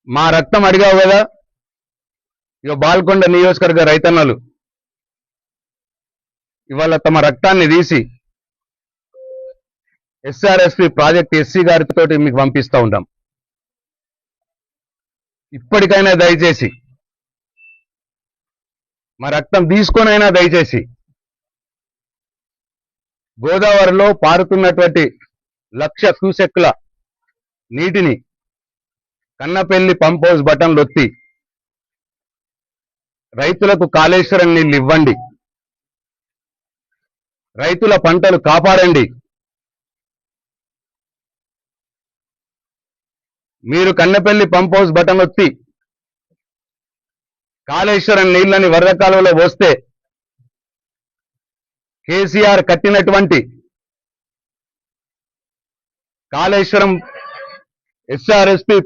మా రక్తం అడిగావు కదా, ఇక బాల్కొండ నియోజకవర్గ రైతన్నలు ఇవాళ తమ రక్తాన్ని తీసి ఎస్ఆర్ఎస్పి ప్రాజెక్ట్ ఎస్సీ గారితో మీకు పంపిస్తూ ఉంటాం. ఇప్పటికైనా దయచేసి మా రక్తం తీసుకొనైనా దయచేసి గోదావరిలో పారుతున్నటువంటి 1,00,000 క్యూసెక్కుల నీటిని కన్నపల్లి పంప్ హౌస్ బటన్లు ఒత్తి రైతులకు కాళేశ్వరం నీళ్ళు ఇవ్వండి, రైతుల పంటలు కాపాడండి. మీరు కన్నపల్లి పంప్ హౌస్ బటన్ ఒత్తి కాళేశ్వరం నీళ్ళని వరద కాలువలో పోస్తే కేసీఆర్ కట్టినటువంటి కాళేశ్వరం ఎస్ఆర్ఎస్పి